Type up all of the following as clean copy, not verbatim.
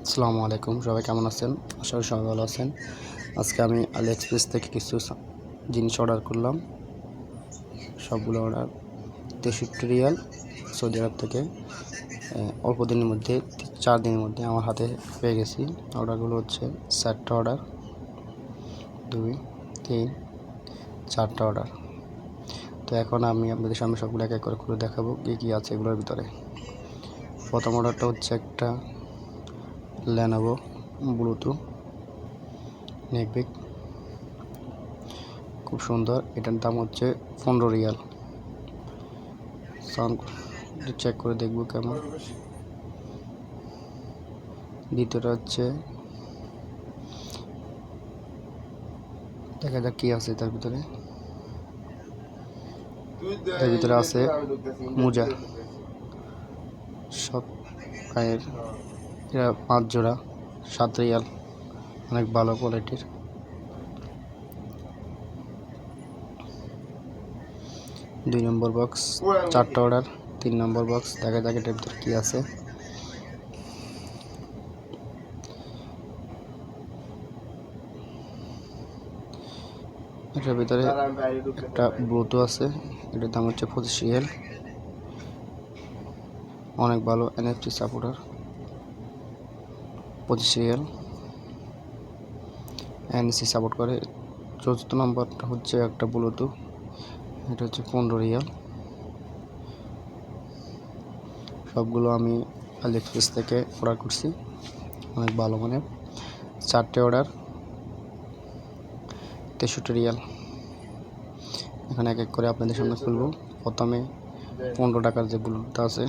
আসসালামু আলাইকুম, সবাই কেমন আছেন? আশা করি সবাই ভালো আছেন। আজকে আমি আলিএক্সপ্রেস থেকে কিছু জিনিস অর্ডার করলাম। সবগুলো অর্ডার 63 রিয়াল সৌদি আরব থেকে অল্প দিনের মধ্যে 4 দিনের মধ্যে আমার হাতে পেয়ে গেছি। অর্ডারগুলো হচ্ছে 4টা অর্ডার, 2, 3, 4টা অর্ডার। তো এখন আমি আপনাদের সামনে সবগুলো এক এক করে খুলে দেখাবো কী আছে এগুলোর ভিতরে। প্রথম অর্ডারটা হচ্ছে একটা লেনোভো ব্লুটুথ নেকবেক, খুব সুন্দর। এটার দাম হচ্ছে 15 রিয়াল। সাউন্ড চেক করে দেখব কেমন। দ্বিতীয়টা হচ্ছে, দেখা যাক কি আছে তার ভিতরে। আছে মোজা, সব গায়ের। এরা 5 জোড়া, 7 রিয়াল, অনেক ভালো কোয়ালিটির। দুই নম্বর বক্স, 4টা অর্ডার। 3 নম্বর বক্স, দেখা যাক এটার ভিতরে কি আছে। এটার ভিতরে একটা ব্লুটুথ আছে, এটার দাম হচ্ছে 25 রিয়াল। অনেক ভালো NFC supporter, 25 Real NFC support করে। 4th নম্বরটা হচ্ছে একটা ব্লুটুথ, এটা হচ্ছে 15 রিয়াল। সবগুলো আমি আলিএক্সপ্রেস থেকে অর্ডার করছি, অনেক ভালো মানের। 4টে অর্ডার, 63 রিয়াল। এখানে এক এক করে আপনাদের সামনে খুলবো। প্রথমে 15 টাকার যে ব্লুটুথ আছে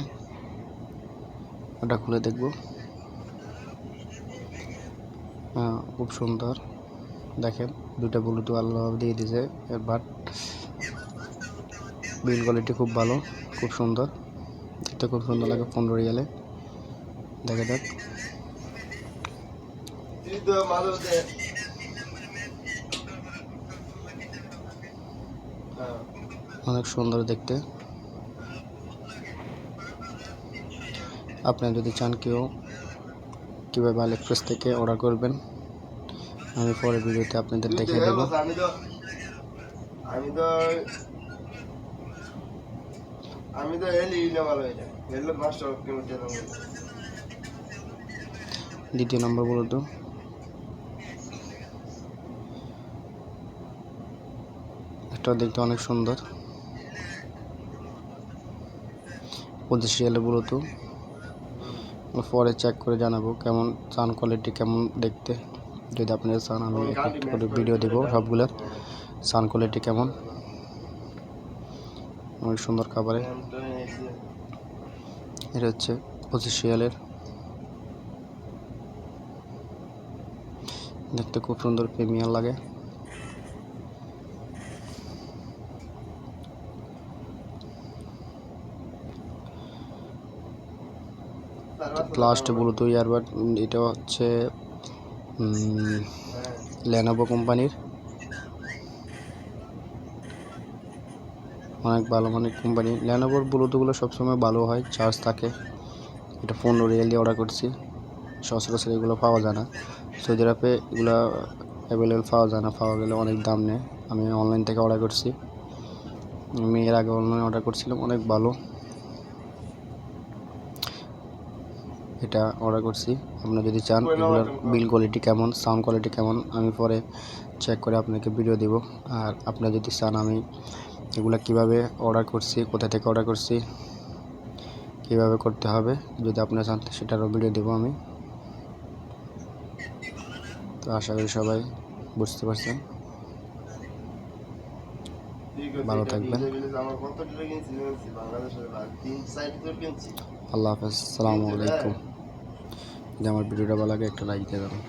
ওটা খুলে দেখব। খুব সুন্দর, দেখেন দুটা ব্লুটুথ আল্লাহ দিয়ে দিয়েছে। বাট বিল কোয়ালিটি খুব ভালো, খুব সুন্দর, দেখতে খুব সুন্দর লাগে। 15 রিয়ালে। দেখা যাক। অনেক সুন্দর দেখতে। আপনারা যদি চান কেউ কীভাবে আলিএক্সপ্রেস থেকে অর্ডার করবেন, আমি পরের ভিডিওতে আপনাদের দেখিয়ে দেব। দ্বিতীয় নম্বর বলতো, এটা দেখতে অনেক সুন্দর, 25 রিয়ালে বলতো। পরে চেক করে জানাবো কেমন সাউন্ড কোয়ালিটি কেমন দেখতে। যদি আপনারা চান আমি একটু করে ভিডিও দেবো সবগুলোর সাউন্ড কোয়ালিটি কেমন। অনেক সুন্দর খাবারে। এটা হচ্ছে 25 রিয়ালের, দেখতে খুব সুন্দর, প্রিমিয়ার লাগে। লাস্ট ব্লুটুথ ইয়ারবাড, এটা হচ্ছে লেনোভো কোম্পানির, অনেক ভালো মানের কোম্পানি। লেনোভোর ব্লুটুথগুলো সবসময় ভালো হয়, চার্জ থাকে। এটা 15 রিয়াল দিয়ে অর্ডার করছি। সচরাচর এগুলো পাওয়া যায় না সৌদি আরবে, এগুলো অ্যাভেলেবেল পাওয়া যায় না, পাওয়া গেলে অনেক দাম নেয়। আমি অনলাইন থেকে অর্ডার করছি, আমি এর আগে অনলাইনে অর্ডার করছিলাম, অনেক ভালো এটা অর্ডার করছি। আপনারা যদি চান এগুলোর বিল কোয়ালিটি কেমন, সাউন্ড কোয়ালিটি কেমন, আমি পরে চেক করে আপনাকে ভিডিও দেব। আর আপনারা যদি চান আমি এগুলো কিভাবে অর্ডার করছি, কোথা থেকে অর্ডার করছি, কিভাবে করতে হবে, যদি আপনারা চান সেটারও ভিডিও দেবো আমি। তো আশা করি সবাই বুঝতে পারছেন। ভালো থাকবেন। আল্লাহ হাফেজ, আসসালামু আলাইকুম। যদি আমার ভিডিওটা ভালো লাগে একটা লাইক দিয়ে দেবেন।